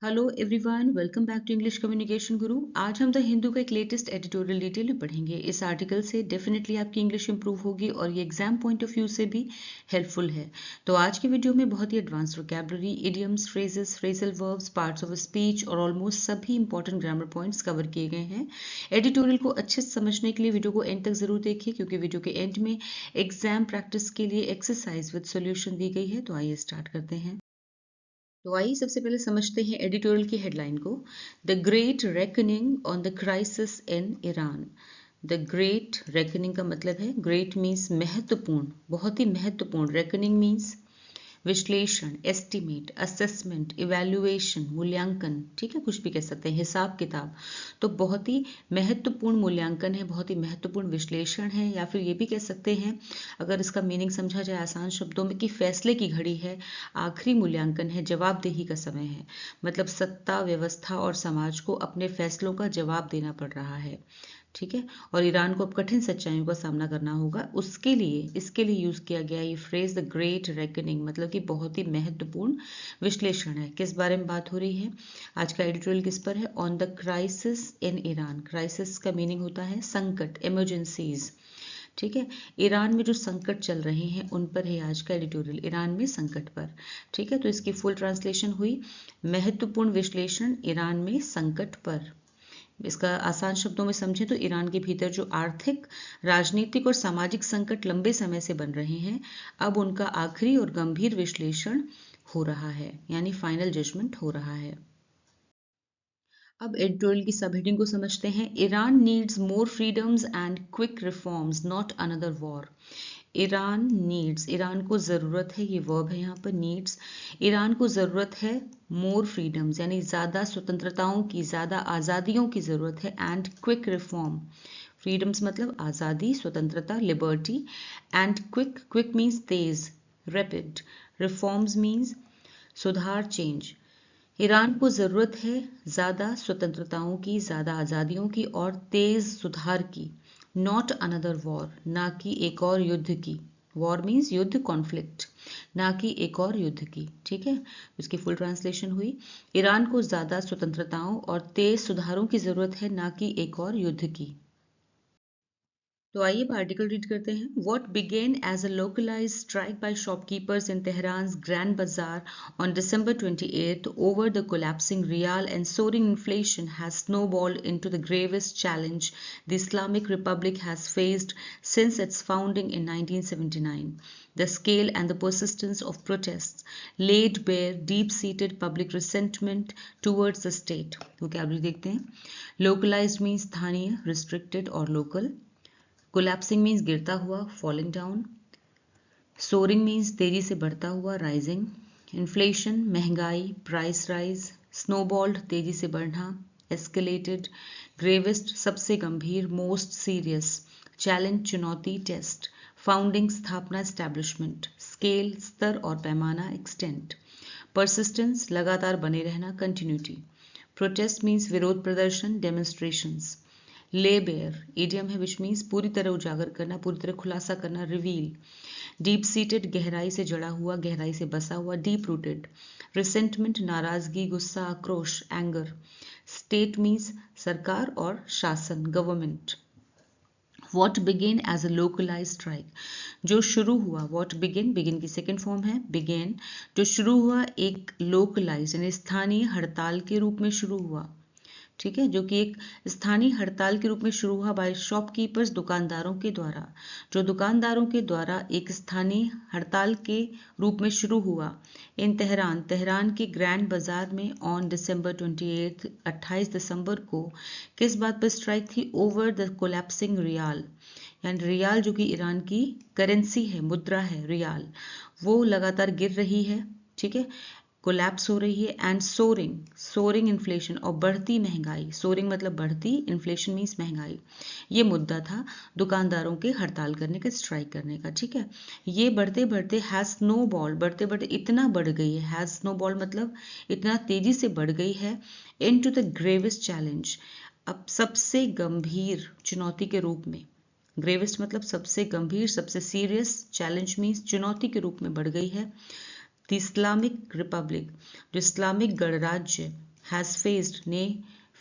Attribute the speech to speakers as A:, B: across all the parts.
A: Hello everyone, welcome back to English communication guru. आज हम the Hindu का एक लेटेस्ट एडिटोरियल डिटेल में पढ़ेंगे। इस आर्टिकल से डेफिनेटली आपकी इंग्लिश इंप्रूव होगी और ये एग्जाम पॉइंट ऑफ व्यू से भी हेल्पफुल है। तो आज की वीडियो में बहुत ही advance vocabulary, idioms, phrases, phrasal verbs, parts of speech और ऑलमोस्ट सभी इंपॉर्टेंट ग्रामर पॉइंट्स कवर किए गए हैं। एडिटोरियल को अच्छे से समझने के लिए वीडियो को एंड तक जरूर देखिए, क्योंकि वीडियो के एंड में एग्जाम प्रैक्टिस के लिए एक्सरसाइज विद सोल्यूशन दी गई है। तो आइए स्टार्ट करते हैं। तो आइए सबसे पहले समझते हैं एडिटोरियल की हेडलाइन को। The great reckoning on the crisis in Iran. The great reckoning का मतलब है, ग्रेट मीन्स महत्वपूर्ण, बहुत ही महत्वपूर्ण। रेकनिंग मीन्स विश्लेषण, एस्टिमेट, असेसमेंट, इवैल्यूएशन, मूल्यांकन, ठीक है, कुछ भी कह सकते हैं, हिसाब किताब। तो बहुत ही महत्वपूर्ण मूल्यांकन है, बहुत ही महत्वपूर्ण विश्लेषण है, या फिर ये भी कह सकते हैं, अगर इसका मीनिंग समझा जाए आसान शब्दों में, कि फैसले की घड़ी है, आखिरी मूल्यांकन है, जवाबदेही का समय है। मतलब सत्ता, व्यवस्था और समाज को अपने फैसलों का जवाब देना पड़ रहा है, ठीक है। और ईरान को अब कठिन सच्चाइयों का सामना करना होगा। उसके लिए, इसके लिए यूज किया गया ये फ्रेज द ग्रेट रेकनिंग, मतलब कि बहुत ही महत्वपूर्ण विश्लेषण है। किस बारे में बात हो रही है? आज का एडिटोरियल किस पर है? On the crisis in Iran. Crisis का मीनिंग होता है संकट, इमरजेंसीज, ठीक है। ईरान में जो संकट चल रहे हैं उन पर है आज का एडिटोरियल, ईरान में संकट पर, ठीक है। तो इसकी फुल ट्रांसलेशन हुई, महत्वपूर्ण विश्लेषण ईरान में संकट पर। इसका आसान शब्दों में समझें तो ईरान के भीतर जो आर्थिक, राजनीतिक और सामाजिक संकट लंबे समय से बन रहे हैं, अब उनका आखिरी और गंभीर विश्लेषण हो रहा है, यानी फाइनल जजमेंट हो रहा है। अब एडिटोरियल की सब हेडिंग को समझते हैं। Iran needs more freedoms and quick reforms, not another war. Iran needs, Iran को ज़रूरत है, ये वर्ब है यहाँ पर, नीड्स। ईरान को ज़रूरत है मोर फ्रीडम्स, यानी ज़्यादा स्वतंत्रताओं की, ज़्यादा आज़ादियों की ज़रूरत है, एंड क्विक रिफॉर्म। फ्रीडम्स मतलब आज़ादी, स्वतंत्रता, liberty, and quick, quick means Tej, rapid, reforms means सुधार, चेंज। ईरान को ज़रूरत है ज़्यादा स्वतंत्रताओं की, ज़्यादा आज़ादियों की और तेज़ सुधार की। नॉट अनदर वॉर, ना कि एक और युद्ध की। वॉर मीन्स युद्ध, कॉन्फ्लिक्ट, ना कि एक और युद्ध की, ठीक है। इसकी फुल ट्रांसलेशन हुई, ईरान को ज़्यादा स्वतंत्रताओं और तेज़ सुधारों की ज़रूरत है, ना कि एक और युद्ध की। तो आइए अब आर्टिकल रीड करते हैं। What began as a localized strike by shopkeepers in Tehran's Grand Bazaar on December 28th over the collapsing rial and soaring inflation has snowballed into the gravest challenge the Islamic Republic has faced since its founding in 1979. The scale and the persistence of protests laid bare deep-seated public resentment towards the state. Vocabulary देखते हैं। Localized means स्थानीय, restricted और local. Collapsing means गिरता हुआ, falling down. Souring means तेजी से बढ़ता हुआ, राइजिंग। इन्फ्लेशन महंगाई, प्राइस राइज। स्नोबॉल्ड तेजी से बढ़ना, एस्केलेटेड। ग्रेवेस्ट सबसे गंभीर, मोस्ट सीरियस। चैलेंज चुनौती, टेस्ट। फाउंडिंग स्थापना, एस्टैब्लिशमेंट। स्केल स्तर और पैमाना, एक्सटेंट। परसिस्टेंस लगातार बने रहना, कंटिन्यूटी। प्रोटेस्ट मीन्स विरोध प्रदर्शन, डेमोन्स्ट्रेशंस। ले बेयर इडियम है विच मीन्स पूरी तरह उजागर करना, पूरी तरह खुलासा करना, रिवील। डीप सीटेड गहराई से जड़ा हुआ, गहराई से बसा हुआ, डीप रूटेड। रिसेंटमेंट नाराजगी, गुस्सा, आक्रोश, एंगर। स्टेट मीन्स सरकार और शासन, government. What began as a localise strike, जो शुरू हुआ, वॉट बिगेन, बिगिन की सेकेंड फॉर्म है बिगेन, जो शुरू हुआ एक लोकलाइज यानी स्थानीय हड़ताल के रूप में शुरू हुआ, ठीक है, जो कि एक स्थानीय हड़ताल के रूप में शुरू हुआ बाय शॉपकीपर्स, दुकानदारों के द्वारा, जो दुकानदारों के द्वारा एक स्थानीय हड़ताल के रूप में शुरू हुआ। इन तेहरान, तेहरान के ग्रैंड बाजार में ऑन दिसंबर 28, 28 दिसंबर को किस बात पर स्ट्राइक थी? ओवर द कोलैप्सिंग रियाल, यानी रियाल जो कि ईरान की करेंसी है, मुद्रा है, रियाल, वो लगातार गिर रही है, ठीक है, कोलैप्स हो रही है। एंड सोरिंग, सोरिंग इन्फ्लेशन और बढ़ती महंगाई। सोरिंग मतलब बढ़ती, इन्फ्लेशन मीन्स महंगाई। ये मुद्दा था दुकानदारों के हड़ताल करने का, स्ट्राइक करने का, ठीक है। ये बढ़ते बढ़ते हैज स्नो बॉल, बढ़ते बढ़ते इतना बढ़ गई है, हैज स्नो बॉल मतलब इतना तेजी से बढ़ गई है, इनटू द ग्रेवेस्ट चैलेंज, अब सबसे गंभीर चुनौती के रूप में। ग्रेवेस्ट मतलब सबसे गंभीर, सबसे सीरियस, चैलेंज मीन्स चुनौती के रूप में बढ़ गई है। द इस्लामिक रिपब्लिक, जो इस्लामिक गणराज्य हैज़ फेस्ड ने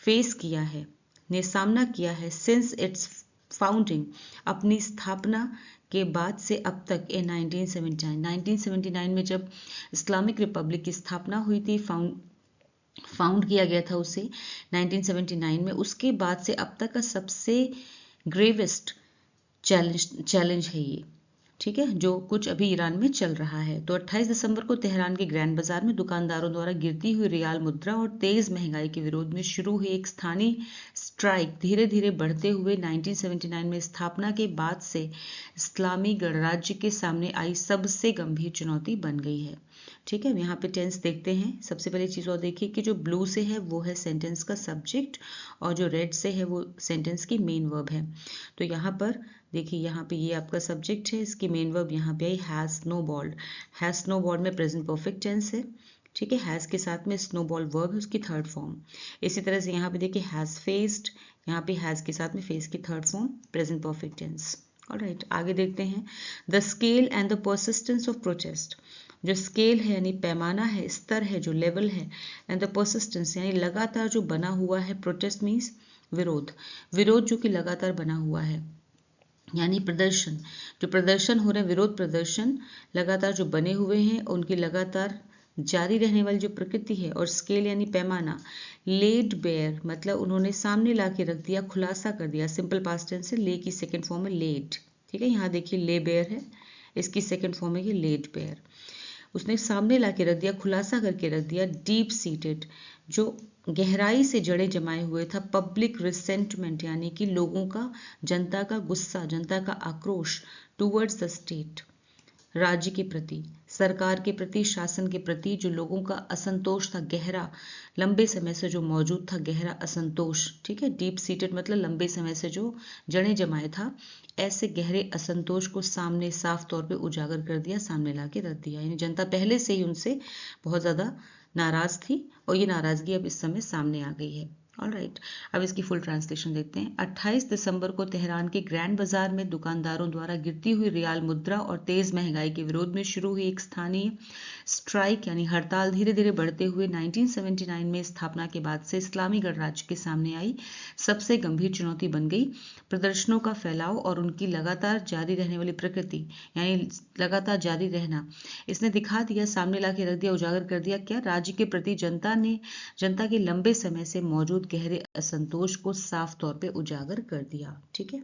A: फेस किया है, ने सामना किया है, सिंस इट्स फाउंडिंग अपनी स्थापना के बाद से अब तक इन 1979 में जब इस्लामिक रिपब्लिक की स्थापना हुई थी, फाउंड किया गया था उसे 1979 में, उसके बाद से अब तक का सबसे ग्रेवेस्ट चैलेंज है ये, ठीक है, जो कुछ अभी ईरान में चल रहा है। तो 28 दिसंबर को तेहरान के ग्रैंड बाजार में दुकानदारों द्वारा गिरती हुई रियाल मुद्रा और तेज महंगाई के विरोध में शुरू हुई एक स्थानीय स्ट्राइक धीरे धीरे बढ़ते हुए 1979 में स्थापना के बाद से इस्लामी गणराज्य के सामने आई सबसे गंभीर चुनौती बन गई है। ठीक है, यहाँ पे टेंस देखते हैं। सबसे पहली चीज और देखिए कि जो ब्लू से है वो है सेंटेंस का सब्जेक्ट और जो रेड से है वो सेंटेंस की मेन वर्ब है। तो यहाँ पर देखिए, यहाँ पे ये आपका सब्जेक्ट है, इसकी मेन वर्ब यहाँ पे आई हैज स्नोबॉल्ड। हैज स्नोबॉल्ड में प्रेजेंट परफेक्ट टेंस है, ठीक है, हैज के साथ में स्नोबॉल वर्ब है उसकी थर्ड फॉर्म। इसी तरह से यहाँ पे देखिए हैज फेस्ड, यहाँ पे हैज के साथ में फेस की third form present perfect tense. Alright, आगे देखते हैं। The scale and the persistence of protest. जो स्केल है यानी पैमाना है, स्तर है, जो लेवल है, एंड द परसिस्टेंस यानी लगातार जो बना हुआ है, प्रोटेस्ट मीन्स विरोध, विरोध जो कि लगातार बना हुआ है, यानी प्रदर्शन, जो प्रदर्शन हो रहे हैं, विरोध प्रदर्शन लगातार जो बने हुए हैं, उनकी लगातार जारी रहने वाली जो प्रकृति है। और स्केल यानी पैमाना, लेड बेयर मतलब उन्होंने सामने ला के रख दिया, खुलासा कर दिया। सिंपल पास्ट टेंस है, ले की सेकेंड फॉर्म है लेड, ठीक है, यहाँ देखिए ले बेयर है, इसकी सेकेंड फॉर्म है ये लेड बेयर। उसने सामने ला के रख दिया, खुलासा करके रख दिया। डीप सीटेड जो गहराई से जड़े जमाए हुए था, पब्लिक रिसेंटमेंट यानी कि लोगों का, जनता का गुस्सा, जनता का आक्रोश, टूवर्ड्स द स्टेट राज्य के प्रति, सरकार के प्रति, शासन के प्रति, जो लोगों का असंतोष था, गहरा लंबे समय से जो मौजूद था गहरा असंतोष, ठीक है। डीप सीटेड मतलब लंबे समय से जो जड़े जमाए था, ऐसे गहरे असंतोष को सामने साफ तौर पे उजागर कर दिया, सामने ला के रख दिया। यानी जनता पहले से ही उनसे बहुत ज्यादा नाराज थी और ये नाराजगी अब इस समय सामने आ गई है। ऑलराइट, अब इसकी फुल ट्रांसलेशन देखते हैं। 28 दिसंबर को तेहरान के ग्रैंड बाजार में दुकानदारों द्वारा गिरती हुई रियाल मुद्रा और तेज महंगाई के विरोध में शुरू हुई एक स्थानीय स्ट्राइक यानी हड़ताल धीरे धीरे बढ़ते हुए 1979 में स्थापना के बाद से इस्लामी गणराज्य के सामने आई सबसे गंभीर चुनौती बन गई। प्रदर्शनों का फैलाव और उनकी लगातार जारी रहने वाली प्रकृति यानी लगातार जारी रहना, इसने दिखा दिया, सामने ला के रख दिया, उजागर कर दिया क्या, राज्य के प्रति जनता के लंबे समय से मौजूद गहरे असंतोष को साफ तौर पे उजागर कर दिया। ठीक है।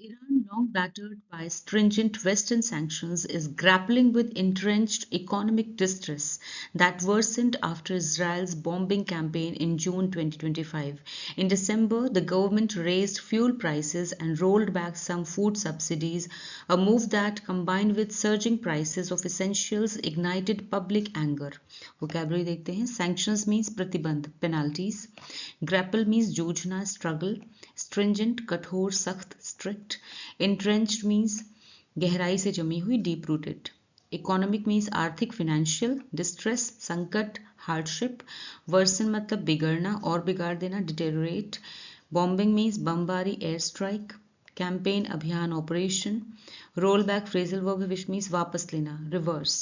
A: Iran, long battered by stringent Western sanctions, is grappling with entrenched economic distress that worsened after Israel's bombing campaign in June 2025. In December, the government raised fuel prices and rolled back some food subsidies, a move that, combined with surging prices of essentials, ignited public anger. Vocabulary देखते हैं. Sanctions means प्रतिबंध, penalties. Grapple means जूझना, struggle. Stringent, कठोर, सख्त, strict. Entrenched means गहराई से जमी हुई, deep rooted. Economic means आर्थिक, financial. Distress, संकट, hardship. Worsen मतलब बिगड़ना और बिगाड़ देना, deteriorate. Bombing means बमबारी, air strike. Campaign अभियान, operation. Roll back phrasal verb which means वापस लेना, reverse.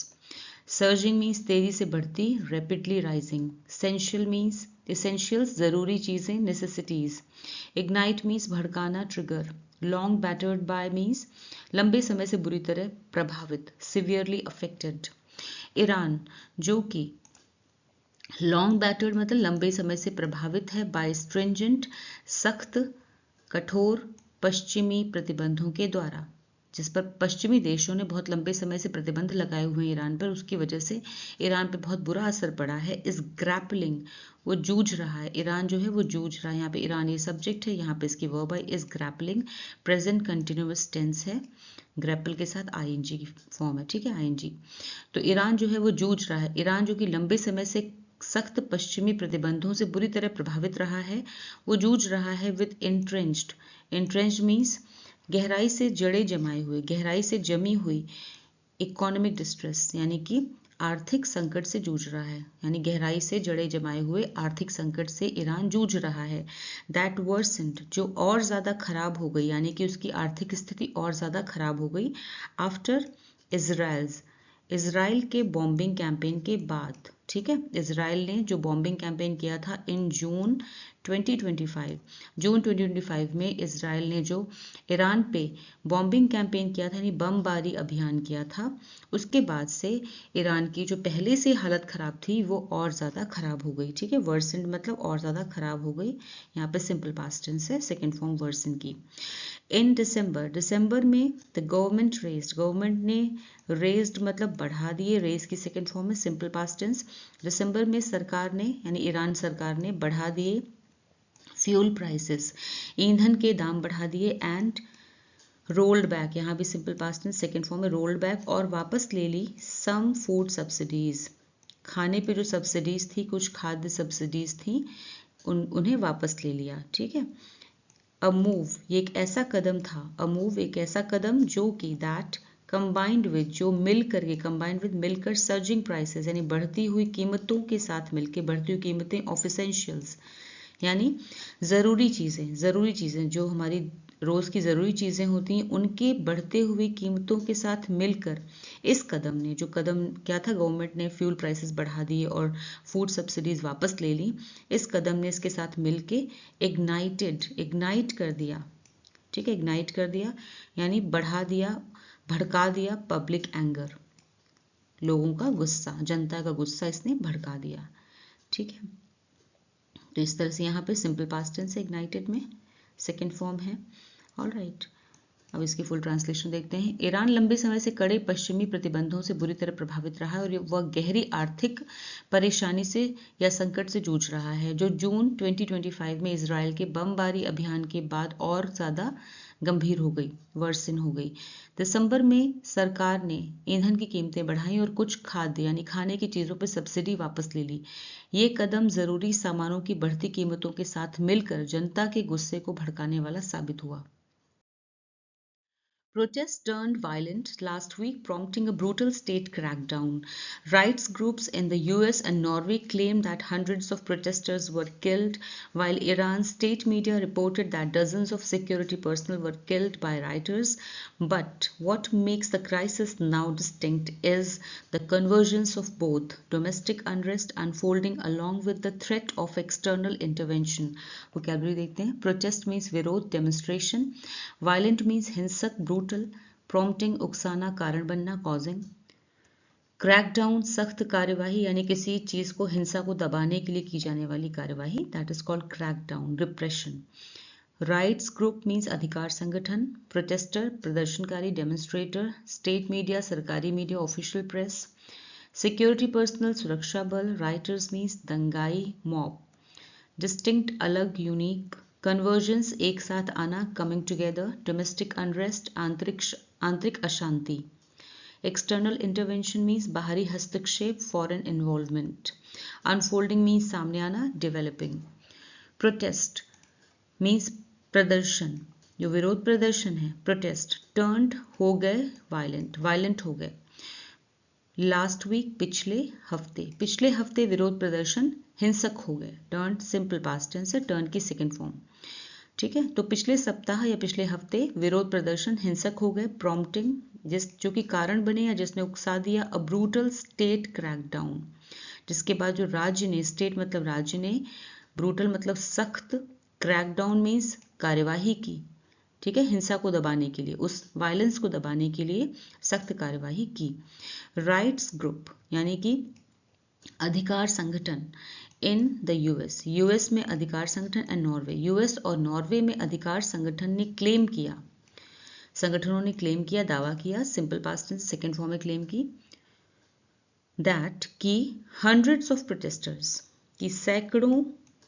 A: Surging means तेजी से बढ़ती, rapidly rising. Essential means essentials जरूरी चीजें, necessities. Ignite means भड़काना, trigger. Long battered by means लंबे समय से बुरी तरह प्रभावित, severely affected. ईरान जो कि long battered मतलब लंबे समय से प्रभावित है, by stringent सख्त, कठोर, पश्चिमी प्रतिबंधों के द्वारा, जिस पर पश्चिमी देशों ने बहुत लंबे समय से प्रतिबंध लगाए हुए हैं ईरान पर, उसकी वजह से ईरान पर बहुत बुरा असर पड़ा है। इस ग्रैपलिंग वो जूझ रहा है, ईरान जो है वो जूझ रहा है। यहाँ पे ईरान ये सब्जेक्ट है, यहाँ पे इसकी वर्ब है is grappling, present continuous tense है, ग्रैपल के साथ आईएनजी की फॉर्म है, ठीक है, आईएनजी। तो ईरान जो है वो जूझ रहा है, ईरान जो कि लंबे समय से सख्त पश्चिमी प्रतिबंधों से बुरी तरह प्रभावित रहा है, वो जूझ रहा है विद इंट्रेंच्ड। इंट्रेंच्ड मीन्स गहराई से जड़े जमाए हुए, गहराई से जमी हुई, इकोनॉमिक डिस्ट्रेस यानी कि आर्थिक संकट से जूझ रहा है, यानी गहराई से जड़े जमाए हुए आर्थिक संकट से ईरान जूझ रहा है। दैट वर्सेंड जो और ज्यादा खराब हो गई, यानी कि उसकी आर्थिक स्थिति और ज्यादा खराब हो गई, आफ्टर इजराइल के बॉम्बिंग कैंपेन के बाद, ठीक है, इजराइल ने जो बॉम्बिंग कैंपेन किया था इन जून 2025 में इजराइल ने जो ईरान पे बॉम्बिंग कैंपेन किया था, यानी बमबारी अभियान किया था, उसके बाद से ईरान की जो पहले से हालत खराब थी वो और ज़्यादा खराब हो गई, ठीक है, वर्सेंड मतलब और ज़्यादा खराब हो गई। यहाँ पे सिंपल पास्ट टेंस है, सेकेंड फॉर्म वर्सन की। इन दिसंबर में द गवर्नमेंट ने रेज्ड मतलब बढ़ा दिए, रेज की सेकेंड फॉर्म है सिंपल पास्ट टेंस। दिसंबर में सरकार ने यानी ईरान सरकार ने बढ़ा दिए फ्यूल प्राइसेस, ईंधन के दाम बढ़ा दिए, एंड रोल्ड बैक, यहाँ भी simple past tense second form में रोल्ड बैक, और वापस ले ली सम फूड सब्सिडीज, खाने पे जो सब्सिडीज थी, कुछ खाद्य सब्सिडीज थी, उन्हें वापस ले लिया, ठीक है। अ मूव, ये एक ऐसा कदम था, अ मूव एक ऐसा कदम जो कि दैट कंबाइंड विद, जो मिल करके, कंबाइंड विद मिलकर, सर्जिंग प्राइसेस यानी बढ़ती हुई कीमतों के साथ मिलकर, बढ़ती हुई कीमतें ऑफ एसेंशियल्स यानी ज़रूरी चीज़ें जो हमारी रोज़ की ज़रूरी चीज़ें होती हैं, उनके बढ़ते हुए कीमतों के साथ मिलकर इस कदम ने, जो कदम क्या था, गवर्नमेंट ने फ्यूल प्राइसेस बढ़ा दिए और फूड सब्सिडीज़ वापस ले ली, इस कदम ने इसके साथ मिलके इग्नाइट कर दिया, ठीक है, इग्नाइट कर दिया यानी बढ़ा दिया, भड़का दिया पब्लिक एंगर, लोगों का गुस्सा, जनता का गुस्सा इसने भड़का दिया, ठीक है। तो इस तरह से यहाँ पे सिंपल पास्ट टेंस है इग्नाइटेड में, सेकेंड फॉर्म है। ऑलराइट, अब इसकी फुल ट्रांसलेशन देखते हैं। ईरान लंबे समय से कड़े पश्चिमी प्रतिबंधों से बुरी तरह प्रभावित रहा है और वह गहरी आर्थिक परेशानी से या संकट से जूझ रहा है, जो जून 2025 में इजराइल के बमबारी अभियान के बाद और ज़्यादा गंभीर हो गई, वर्सन हो गई। दिसंबर में सरकार ने ईंधन की कीमतें बढ़ाई और कुछ खाद्य यानी खाने की चीज़ों पर सब्सिडी वापस ले ली। ये कदम ज़रूरी सामानों की बढ़ती कीमतों के साथ मिलकर जनता के गुस्से को भड़काने वाला साबित हुआ। Protests turned violent last week, prompting a brutal state crackdown. Rights groups in the US and Norway claimed that hundreds of protesters were killed, while Iran's state media reported that dozens of security personnel were killed by rioters. But what makes the crisis now distinct is the convergence of both domestic unrest unfolding along with the threat of external intervention. Vocabulary देखते हैं. Protest means विरोध, demonstration. Violent means हिंसक, brutal. Prompting, उकसाना, कारण बनना, causing. Crackdown, सख्त कार्यवाही यानी किसी चीज को, हिंसा को दबाने के लिए की जाने वाली कार्यवाही, that is called crackdown, repression. Rights group means अधिकार संगठन. प्रोटेस्टर, प्रदर्शनकारी, डेमोन्स्ट्रेटर. स्टेट मीडिया, सरकारी media, official press. Security personnel, सुरक्षा बल. राइटर्स मीन्स दंगाई, मॉब. डिस्टिंक्ट, अलग, यूनिक. कन्वर्जेंस, एक साथ आना, कमिंग टुगेदर. डोमेस्टिक अनरेस्ट, आंतरिक अशांति. एक्सटर्नल इंटरवेंशन मीन्स बाहरी हस्तक्षेप, फॉरेन इन्वॉल्वमेंट. अनफोल्डिंग मीन्स सामने आना, डेवलपिंग. प्रोटेस्ट मीन्स प्रदर्शन, जो विरोध प्रदर्शन है, प्रोटेस्ट. टर्न्ड, हो गए, वायलेंट हो गए. लास्ट वीक, पिछले हफ्ते विरोध प्रदर्शन हिंसक हो गए. टर्न सिंपल पास्ट टेंस है, टर्न की सेकेंड फॉर्म, ठीक है। तो पिछले सप्ताह या पिछले हफ्ते विरोध प्रदर्शन हिंसक हो गए. प्रॉम्प्टिंग, जो कि कारण बने या जिसने उकसा दिया. अ ब्रूटल स्टेट क्रैकडाउन, जिसके बाद जो राज्य ने, स्टेट मतलब राज्य ने, ब्रूटल मतलब सख्त, क्रैकडाउन मीन्स कार्यवाही की, ठीक है, हिंसा को दबाने के लिए, उस वायलेंस को दबाने के लिए सख्त कार्यवाही की. राइट्स ग्रुप यानी कि अधिकार संगठन. इन द यूएस में अधिकार संगठन, एंड नॉर्वे, यूएस और नॉर्वे में अधिकार संगठन ने क्लेम किया, संगठनों ने क्लेम किया, दावा किया, simple past tense second form में क्लेम की, दैट की हंड्रेड्स ऑफ प्रोटेस्टर्स, की सैकड़ों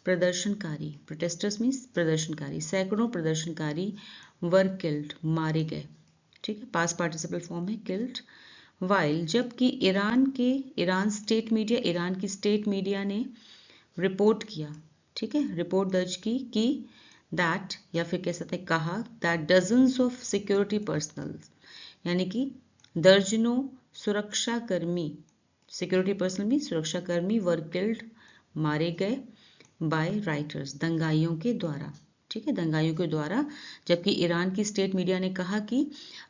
A: प्रदर्शनकारी, प्रोटेस्टर्स मीन्स प्रदर्शनकारी, सैकड़ों प्रदर्शनकारी वर किल्ड, मारे गए, ठीक है, पास्ट पार्टिसिपल फॉर्म है किल्ड. वाइल, जबकि ईरान स्टेट मीडिया, ईरान की स्टेट मीडिया ने रिपोर्ट किया, ठीक है, रिपोर्ट दर्ज की कि दैट, या फिर कह सकते हैं कहा, that dozens of security personal यानी कि दर्जनों सुरक्षाकर्मी, सिक्योरिटी पर्सनल भी सुरक्षाकर्मी, वर किल्ड, मारे गए, बाय राइटर्स, दंगाइयों के द्वारा, ठीक है, दंगाइयों के द्वारा। जबकि ईरान की स्टेट मीडिया ने कहा कि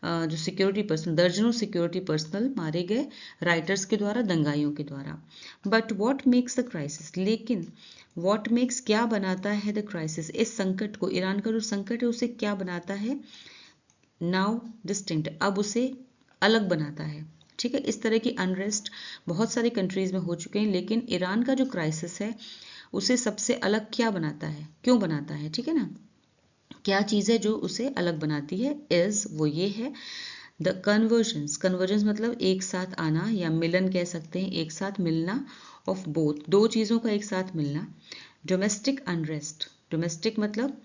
A: जो सिक्योरिटी पर्सनल, दर्जनों सिक्योरिटी पर्सनल मारे गए राइटर्स के द्वारा, दंगाइयों के द्वारा। But what makes the crisis, लेकिन व्हाट मेक्स, क्या बनाता है द क्राइसिस, इस संकट को, ईरान का जो संकट है उसे क्या बनाता है, नाउ डिस्टिंक्ट, अब उसे अलग बनाता है। ठीक है, इस तरह की अनरेस्ट बहुत सारी कंट्रीज में हो चुके हैं, लेकिन ईरान का जो क्राइसिस है उसे सबसे अलग क्या बनाता है, क्यों बनाता है, ठीक है ना, क्या चीज़ है जो उसे अलग बनाती है, इज, वो ये है, द कन्वर्जेंस, कन्वर्जेंस मतलब एक साथ आना या मिलन कह सकते हैं, एक साथ मिलना, ऑफ बोथ, दो चीज़ों का एक साथ मिलना। डोमेस्टिक अनरेस्ट, डोमेस्टिक मतलब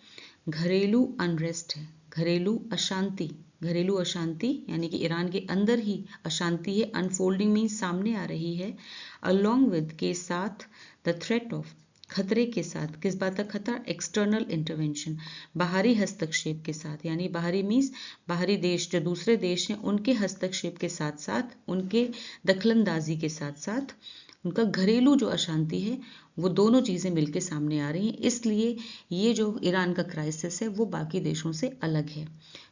A: घरेलू अनरेस्ट है, घरेलू अशांति, घरेलू अशांति यानी कि ईरान के अंदर ही अशांति है, अनफोल्डिंग में सामने आ रही है, अलोंग विद के साथ, द थ्रेट ऑफ, खतरे के साथ, किस बात का खतरा, एक्सटर्नल इंटरवेंशन, बाहरी हस्तक्षेप के साथ, यानी बाहरी मीन्स बाहरी देश, जो दूसरे देश हैं उनके हस्तक्षेप के साथ साथ, उनके दखलंदाजी के साथ साथ उनका घरेलू जो अशांति है, वो दोनों चीज़ें मिलके सामने आ रही हैं। इसलिए ये जो ईरान का क्राइसिस है वो बाकी देशों से अलग है।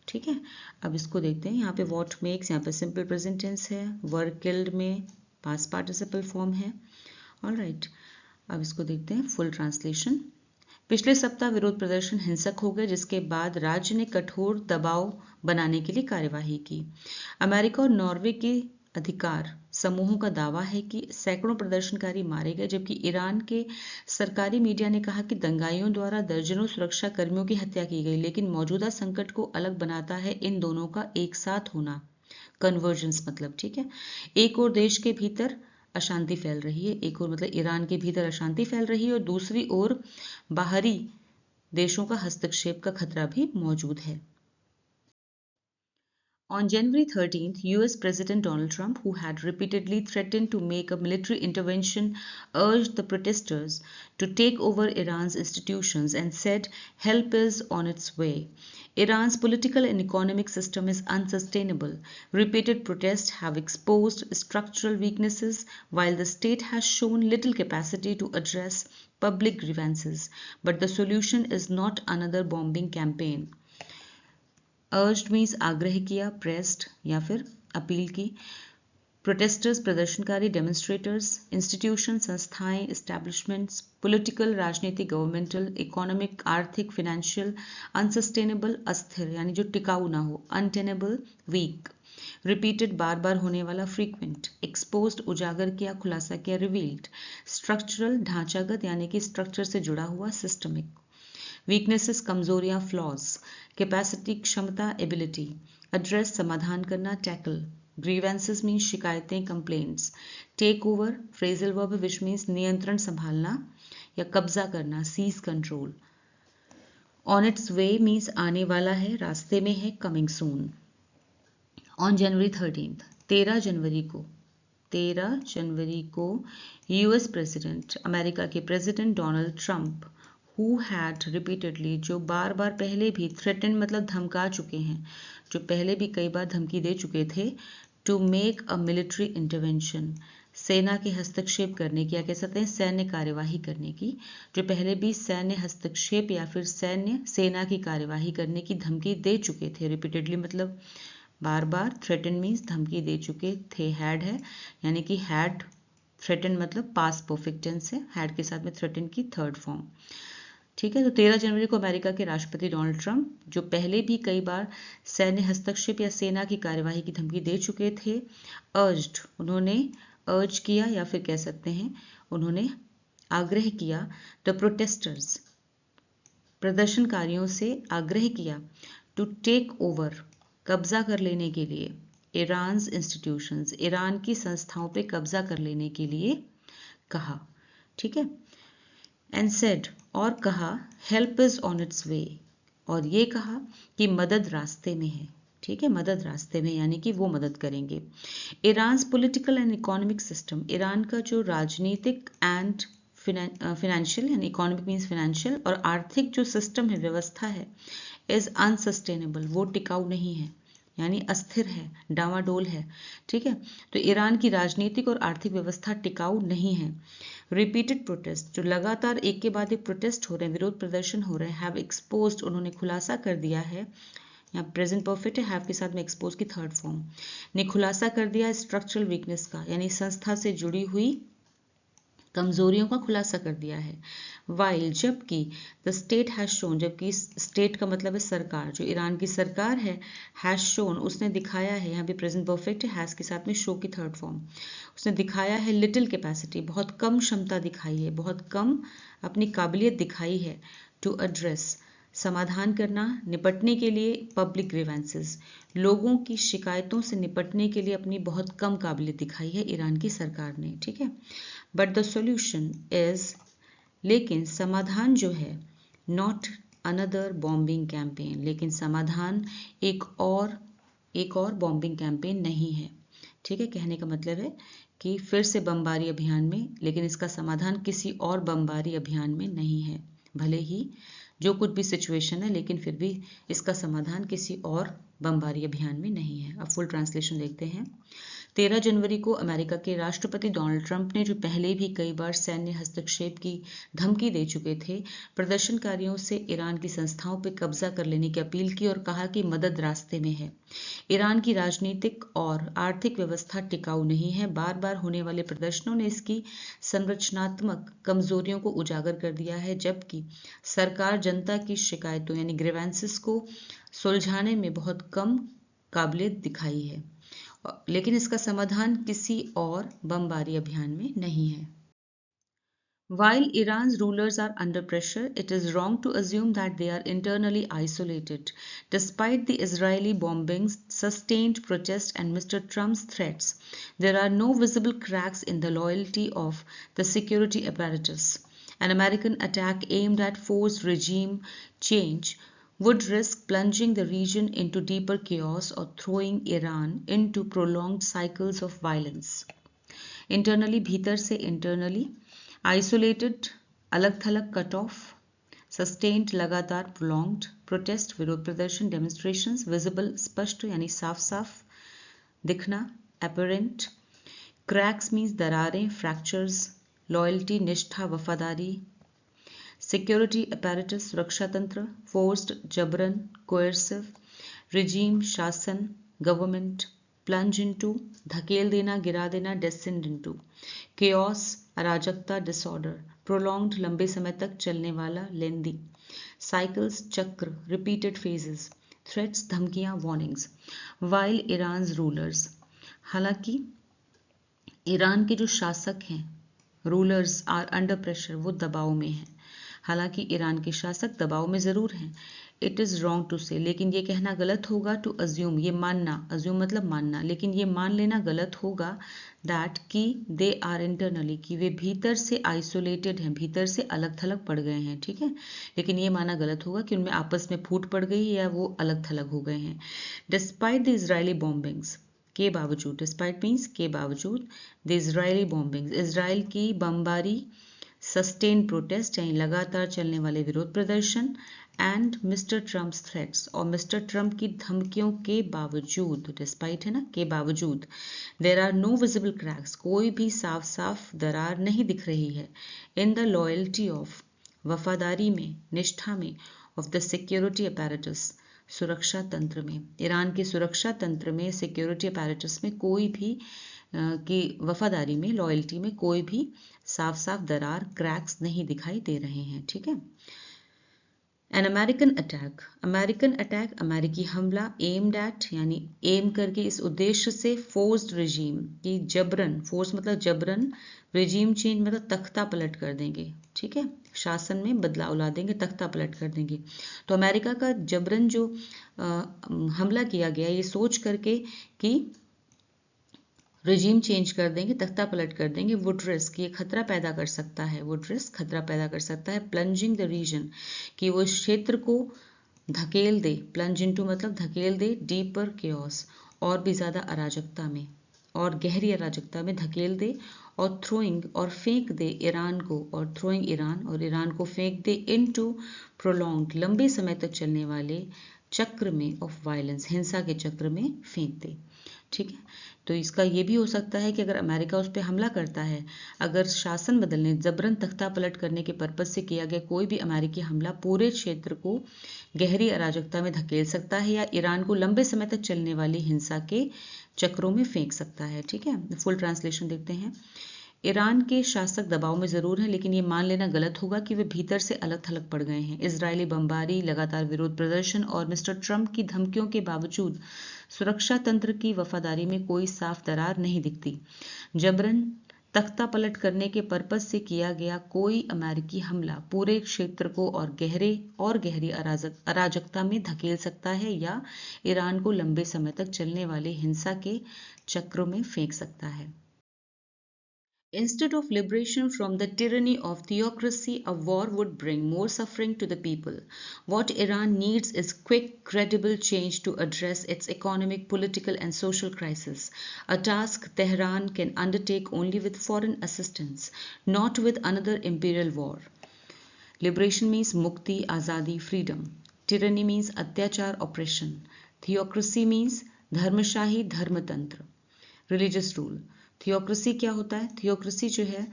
A: ठीक है, अब इसको देखते हैं। यहाँ पे व्हाट मेक्स, यहाँ पे सिंपल प्रेजेंट टेंस है, वर किल्ड में पास्ट पार्टिसिपल फॉर्म है। ऑलराइट, अब इसको देखते हैं फुल ट्रांसलेशन। पिछले सप्ताह विरोध प्रदर्शन हिंसक हो गए, जिसके बाद राज्य ने कठोर दबाव बनाने के लिए कार्यवाही की। अमेरिका और नॉर्वे के अधिकार समूहों का दावा है कि सैकड़ों प्रदर्शनकारी मारे गए, जबकि ईरान के सरकारी मीडिया ने कहा कि दंगाइयों द्वारा दर्जनों सुरक्षा कर्मियों की हत्या की गई। लेकिन मौजूदा संकट को अलग बनाता है इन दोनों का एक साथ होना, कन्वर्जेंस मतलब, ठीक है। एक और देश के भीतर अशांति फैल रही है, एक और मतलब ईरान के भीतर अशांति फैल रही है, और दूसरी ओर बाहरी देशों का हस्तक्षेप का खतरा भी मौजूद है। On January 13th, US President Donald Trump, who had repeatedly threatened to make a military intervention, urged the protesters to take over Iran's institutions and said help is on its way. Iran's political and economic system is unsustainable. Repeated protests have exposed structural weaknesses, while the state has shown little capacity to address public grievances. But the solution is not another bombing campaign. Urged means आग्रह किया, pressed या फिर appeal की, protesters प्रदर्शनकारी, demonstrators, institution संस्थाएं, establishments, political राजनीतिक, governmental, economic आर्थिक, financial, unsustainable अस्थिर यानी जो टिकाऊ ना हो, अनटेनेबल वीक, रिपीटेड बार बार होने वाला, फ्रीक्वेंट, एक्सपोज्ड उजागर किया, खुलासा किया, रिवील्ड, स्ट्रक्चरल ढांचागत यानी कि स्ट्रक्चर से जुड़ा हुआ, सिस्टमिक, वीकनेसेस कमजोरियां, फ्लॉज, कैपेसिटी क्षमता, एबिलिटी, एड्रेस समाधान करना, टैकल, ग्रीवेंसेस मीन्स शिकायतें, complaints, take over phrasal verb which means नियंत्रण संभालना या कब्जा करना, seize control, on its way means आने वाला है, रास्ते में है, कमिंग सून। ऑन जनवरी 13, 13 जनवरी को यूएस प्रेसिडेंट, अमेरिका के president Donald Trump, who had repeatedly, जो बार बार पहले भी, threatened मतलब धमका चुके हैं, जो पहले भी कई बार धमकी दे चुके थे, to make a military intervention, सेना के हस्तक्षेप करने की, या कह सकते हैं सैन्य कार्यवाही करने की, जो पहले भी सैन्य हस्तक्षेप या फिर सेना की कार्यवाही करने की धमकी दे चुके थे। रिपीटेडली मतलब बार बार, थ्रेटन मीन्स धमकी दे चुके थे, हैड है यानी कि हैड, थ्रेटन मतलब पास्ट परफेक्ट टेंस है, हैड के साथ में थ्रेटन की थर्ड फॉर्म। ठीक है, तो 13 जनवरी को अमेरिका के राष्ट्रपति डोनाल्ड ट्रंप, जो पहले भी कई बार सैन्य हस्तक्षेप या सेना की कार्यवाही की धमकी दे चुके थे, अर्ज्ड, उन्होंने अर्ज किया या फिर कह सकते हैं उन्होंने आग्रह किया, द प्रोटेस्टर्स, प्रदर्शनकारियों से आग्रह किया, टू टेक ओवर, कब्जा कर लेने के लिए, ईरान्स इंस्टीट्यूशंस, ईरान की संस्थाओं पे कब्जा कर लेने के लिए कहा। ठीक है, एंड सेड, और कहा, हेल्प इज ऑन इट्स वे, और ये कहा कि मदद रास्ते में है। ठीक है, मदद रास्ते में यानी कि वो मदद करेंगे। Iran's political and economic system, Iran का जो राजनीतिक एंड फिनेंशियल यानी इकोनॉमिक मीन्स फिनेंशियल और आर्थिक जो सिस्टम है, व्यवस्था है, इज अनसस्टेनेबल, वो टिकाऊ नहीं है यानी अस्थिर है, डावाडोल है, ठीक है। तो ईरान की राजनीतिक और आर्थिक व्यवस्था टिकाऊ नहीं है। रिपीटेड प्रोटेस्ट, जो लगातार एक के बाद एक प्रोटेस्ट हो रहे हैं, विरोध प्रदर्शन हो रहे हैं, हैव एक्सपोज्ड, उन्होंने खुलासा कर दिया है, यहाँ प्रेजेंट परफेक्ट है, हैव के साथ में एक्सपोज की थर्ड फॉर्म, ने खुलासा कर दिया स्ट्रक्चरल वीकनेस का, यानी संस्था से जुड़ी हुई कमजोरियों का खुलासा कर दिया है। वाइल, जबकि द स्टेट हैज शोन, जबकि स्टेट का मतलब है सरकार, जो ईरान की सरकार है, हैज शोन, उसने दिखाया है, यहाँ पे प्रेजेंट परफेक्ट है, हैज के साथ में शो की थर्ड फॉर्म, उसने दिखाया है लिटिल कैपेसिटी, बहुत कम क्षमता दिखाई है, बहुत कम अपनी काबिलियत दिखाई है, टू एड्रेस, समाधान करना, निपटने के लिए, पब्लिक ग्रीवेंसेस, लोगों की शिकायतों से निपटने के लिए अपनी बहुत कम काबिलियत दिखाई है ईरान की सरकार ने, ठीक है। बट द सॉल्यूशन इज, लेकिन समाधान जो है, नॉट अनदर बॉम्बिंग कैंपेन, लेकिन समाधान एक और बॉम्बिंग कैंपेन नहीं है, ठीक है। कहने का मतलब है कि फिर से बमबारी अभियान में, लेकिन इसका समाधान किसी और बमबारी अभियान में नहीं है, भले ही जो कुछ भी सिचुएशन है, लेकिन फिर भी इसका समाधान किसी और बमबारी अभियान में नहीं है। अब फुल ट्रांसलेशन देखते हैं। 13 जनवरी को अमेरिका के राष्ट्रपति डोनाल्ड ट्रंप ने, जो पहले भी कई बार सैन्य हस्तक्षेप की धमकी दे चुके थे, प्रदर्शनकारियों से ईरान की संस्थाओं पर कब्जा कर लेने की अपील की और कहा कि मदद रास्ते में है। ईरान की राजनीतिक और आर्थिक व्यवस्था टिकाऊ नहीं है। बार बार होने वाले प्रदर्शनों ने इसकी संरचनात्मक कमजोरियों को उजागर कर दिया है, जबकि सरकार जनता की शिकायतों यानी ग्रीवेंसेस को सुलझाने में बहुत कम काबिलियत दिखाई है, लेकिन इसका समाधान किसी और बमबारी अभियान में नहीं है। While Iran's rulers are under pressure, it is wrong to assume that they are internally isolated. Despite the Israeli bombings, sustained protests, and Mr. Trump's threats, there are no visible cracks in the loyalty of the security apparatus. An American attack aimed at forced regime change would risk plunging the region into deeper chaos or throwing Iran into prolonged cycles of violence. Internally, भीतर से internally, isolated, अलग थलग, cut off, sustained, लगातार, prolonged, protest, विरोध प्रदर्शन, demonstrations, visible, स्पष्ट यानी साफ साफ दिखना, अपरेंट, क्रैक्स मीन्स दरारें, फ्रैक्चर्स, लॉयल्टी, निष्ठा, वफादारी, सिक्योरिटी अपैरेटस, सुरक्षा तंत्र, फोर्स्ड, जबरन, कोएर्सिव, रिजीम, शासन, गवर्नमेंट, प्लंज इनटू, धकेल देना, गिरा देना, डेसेंड इनटू, केओस, अराजकता, डिसऑर्डर, प्रोलॉन्ग्ड, लंबे समय तक चलने वाला, लेंदी, साइकिल्स, चक्र, रिपीटेड फेजेस, थ्रेट्स, धमकियां, वार्निंग्स। वाइल ईरान्स रूलर्स, हालांकि ईरान के जो शासक हैं, रूलर्स आर अंडर प्रेशर, वो दबाव में हैं। हालांकि ईरान के शासक दबाव में जरूर हैं। इट इज़ रॉन्ग टू से, लेकिन ये कहना गलत होगा, टू अज्यूम, ये मानना, अज्यूम मतलब मानना, लेकिन ये मान लेना गलत होगा, दैट कि दे आर इंटरनली, कि वे भीतर से आइसोलेटेड हैं, भीतर से अलग थलग पड़ गए हैं, ठीक है। लेकिन ये माना गलत होगा कि उनमें आपस में फूट पड़ गई या वो अलग थलग हो गए हैं। डिस्पाइट द इजरायली बॉम्बिंग्स, के बावजूद, डिस्पाइट मीन्स के बावजूद, द इजरायली बॉम्बिंग्स, इजराइल की बमबारी, सस्टेन प्रोटेस्ट यानी लगातार चलने वाले विरोध प्रदर्शन, एंड मिस्टर ट्रम्प्स थ्रेट्स, और मिस्टर ट्रम्प की धमकियों के बावजूद, डिस्पाइट है ना, के बावजूद, there are no visible cracks, कोई भी साफ साफ दरार नहीं दिख रही है, इन द लॉयल्टी ऑफ, वफादारी में, निष्ठा में, ऑफ द सिक्योरिटी अपैरेटस, सुरक्षा तंत्र में, ईरान के सुरक्षा तंत्र में, सिक्योरिटी अपैरेटस में कोई भी की वफादारी में, लॉयल्टी में कोई भी साफ साफ दरार, क्रैक्स नहीं दिखाई दे रहे हैं, ठीक है। An American attack, American attack, अमेरिकी हमला, एम्ड एट यानी एम करके, इस उद्देश्य से, फोर्स्ड रिजीम की जबरन, फोर्स मतलब जबरन, रिजीम चेंज मतलब तख्ता पलट कर देंगे, ठीक है, शासन में बदलाव ला देंगे, तख्ता पलट कर देंगे। तो अमेरिका का जबरन जो हमला किया गया, ये सोच करके कि रिजीम चेंज कर देंगे, तख्ता पलट कर देंगे, वुड रिस्क, ये खतरा पैदा कर सकता है, वुड रिस्क खतरा पैदा कर सकता है, प्लंजिंग द रीजन, कि वो क्षेत्र को धकेल दे, प्लंज इनटू मतलब धकेल दे, डीपर केओस, और भी ज़्यादा अराजकता में, और गहरी अराजकता में धकेल दे, और थ्रोइंग, और फेंक दे ईरान को, और थ्रोइंग ईरान, और ईरान को फेंक दे, इनटू प्रोलॉन्ग्ड, लंबे समय तक चलने वाले, चक्र में, ऑफ वायलेंस, हिंसा के चक्र में फेंक दे। ठीक है, तो इसका ये भी हो सकता है कि अगर अमेरिका उस पर हमला करता है, अगर शासन बदलने, जबरन तख्ता पलट करने के पर्पज से किया गया कोई भी अमेरिकी हमला पूरे क्षेत्र को गहरी अराजकता में धकेल सकता है या ईरान को लंबे समय तक चलने वाली हिंसा के चक्रों में फेंक सकता है। ठीक है, फुल ट्रांसलेशन देखते हैं। ईरान के शासक दबाव में जरूर हैं, लेकिन ये मान लेना गलत होगा कि वे भीतर से अलग थलग पड़ गए हैं। इजरायली बमबारी, लगातार विरोध प्रदर्शन और मिस्टर ट्रंप की धमकियों के बावजूद सुरक्षा तंत्र की वफादारी में कोई साफ दरार नहीं दिखती। जबरन तख्ता पलट करने के पर्पज से किया गया कोई अमेरिकी हमला पूरे क्षेत्र को और गहरी अराजकता में धकेल सकता है या ईरान को लंबे समय तक चलने वाली हिंसा के चक्रों में फेंक सकता है। Instead of liberation from the tyranny of theocracy, a war would bring more suffering to the people. What Iran needs is quick, credible change to address its economic, political, and social crisis, a task Tehran can undertake only with foreign assistance, not with another imperial war. Liberation means mukti, azadi, freedom. Tyranny means atyachar, oppression. Theocracy means dharmashahi, dharmatantra. Religious rule. Theocracy क्या होता है? Theocracy जो है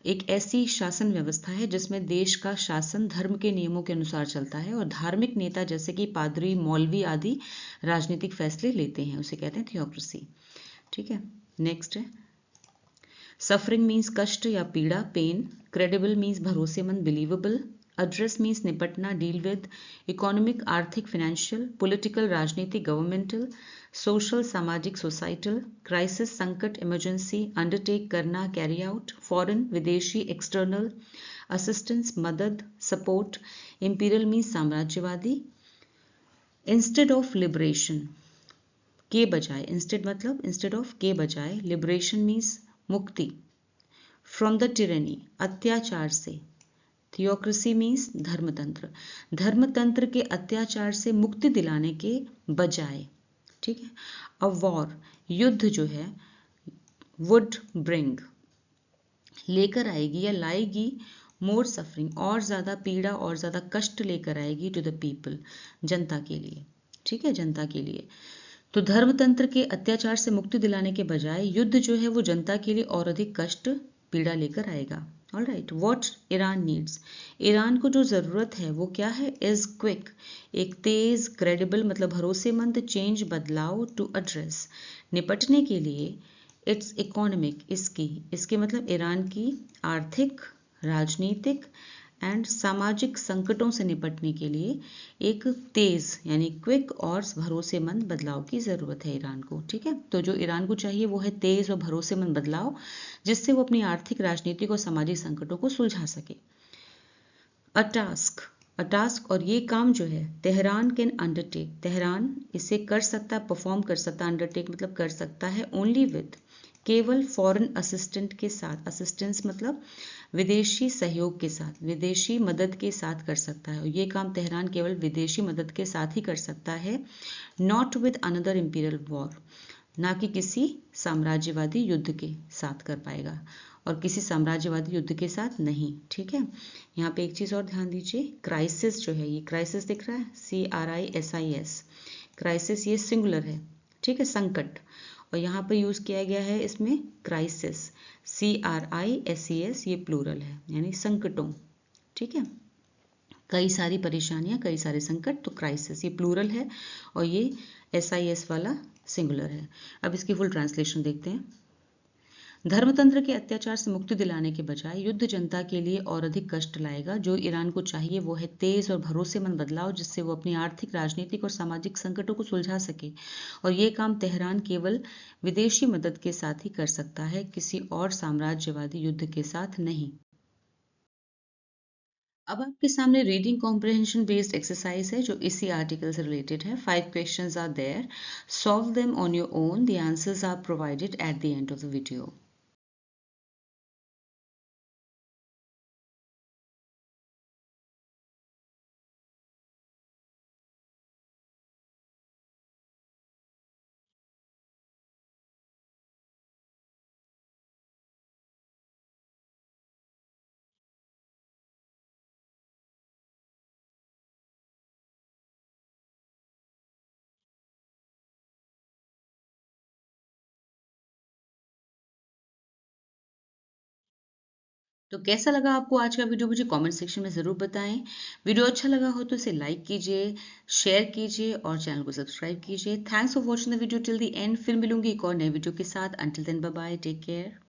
A: एक ऐसी शासन व्यवस्था है जिसमें देश का शासन धर्म के नियमों के अनुसार चलता है और धार्मिक नेता जैसे कि पादरी, मौलवी आदि राजनीतिक फैसले लेते हैं, उसे कहते हैं थियोक्रेसी। ठीक है, नेक्स्ट है सफरिंग मीन्स कष्ट या पीड़ा, पेन। क्रेडिबल मीन्स भरोसेमंद, बिलीवेबल। एड्रेस मीन्स निपटना, डील विद। इकोनॉमिक आर्थिक, फाइनेंशियल। पॉलिटिकल राजनीतिक, गवर्नमेंटल। सोशल सामाजिक, सोसाइटल। क्राइसिस संकट, इमरजेंसी। अंडरटेक करना, कैरी आउट। फॉरेन विदेशी, एक्सटर्नल। असिस्टेंस मदद, सपोर्ट। इंपीरियल मीन्स साम्राज्यवादी। इंस्टेड ऑफ लिबरेशन के बजाय, इंस्टेड मतलब इंस्टेड ऑफ के बजाय, लिबरेशन मीन्स मुक्ति। फ्रॉम द टिरनी अत्याचार से। थियोक्रेसी मीन्स धर्मतंत्र, धर्मतंत्र के अत्याचार से मुक्ति दिलाने के बजाय। ठीक है, अ वॉर युद्ध जो है, वुड ब्रिंग लेकर आएगी या लाएगी, मोर सफरिंग और ज्यादा पीड़ा और ज्यादा कष्ट लेकर आएगी, टू द पीपल जनता के लिए। ठीक है, जनता के लिए। तो धर्मतंत्र के अत्याचार से मुक्ति दिलाने के बजाय युद्ध जो है वो जनता के लिए और अधिक कष्ट, पीड़ा लेकर आएगा। All right, what Iran needs, Iran को जो जरूरत है वो क्या है? इज क्विक, एक तेज, क्रेडिबल मतलब भरोसेमंद, चेंज बदलाव, टू एड्रेस निपटने के लिए, इट्स इकोनॉमिक इसके मतलब ईरान की आर्थिक, राजनीतिक एंड सामाजिक संकटों से निपटने के लिए एक तेज यानी क्विक और भरोसेमंद बदलाव की जरूरत है ईरान को। ठीक है, तो जो ईरान को चाहिए वो है तेज और भरोसेमंद बदलाव, जिससे वो अपनी आर्थिक, राजनीतिक और सामाजिक संकटों को सुलझा सके। अ टास्क और ये काम जो है तेहरान कैन अंडरटेक, तेहरान इसे कर सकता है, परफॉर्म कर सकता है, अंडरटेक मतलब कर सकता है, ओनली विद केवल फॉरेन असिस्टेंट के साथ, असिस्टेंस मतलब विदेशी सहयोग के साथ, विदेशी मदद के साथ कर सकता है। और ये काम तेहरान केवल विदेशी मदद के साथ ही कर सकता है, not with another imperial war, ना कि किसी साम्राज्यवादी युद्ध के साथ कर पाएगा, और किसी साम्राज्यवादी युद्ध के साथ नहीं। ठीक है, यहाँ पे एक चीज और ध्यान दीजिए, क्राइसिस जो है, ये क्राइसिस दिख रहा है, CRISIS, क्राइसिस ये सिंगुलर है। ठीक है, संकट, और यहाँ पर यूज किया गया है इसमें क्राइसिस, CRISES ये प्लूरल है, यानी संकटों। ठीक है, कई सारी परेशानियां, कई सारे संकट, तो क्राइसिस ये प्लूरल है और ये SIS वाला सिंगुलर है। अब इसकी फुल ट्रांसलेशन देखते हैं। धर्मतंत्र के अत्याचार से मुक्ति दिलाने के बजाय युद्ध जनता के लिए और अधिक कष्ट लाएगा। जो ईरान को चाहिए वो है तेज और भरोसेमंद बदलाव, जिससे वो अपनी आर्थिक, राजनीतिक और सामाजिक संकटों को सुलझा सके, और ये काम तेहरान केवल विदेशी मदद के साथ ही कर सकता है, किसी और साम्राज्यवादी युद्ध के साथ नहीं। अब आपके सामने रीडिंग कॉम्प्रिहेंशन बेस्ड एक्सरसाइज है जो इसी आर्टिकल से रिलेटेड है। 5 questions are there, solve them on your own, the answers are provided at the end of the video. तो कैसा लगा आपको आज का वीडियो, मुझे कमेंट सेक्शन में ज़रूर बताएं। वीडियो अच्छा लगा हो तो इसे लाइक कीजिए, शेयर कीजिए और चैनल को सब्सक्राइब कीजिए। Thanks for watching the video till the end. फिर मिलूंगी एक और नए वीडियो के साथ। Until then bye bye, take care.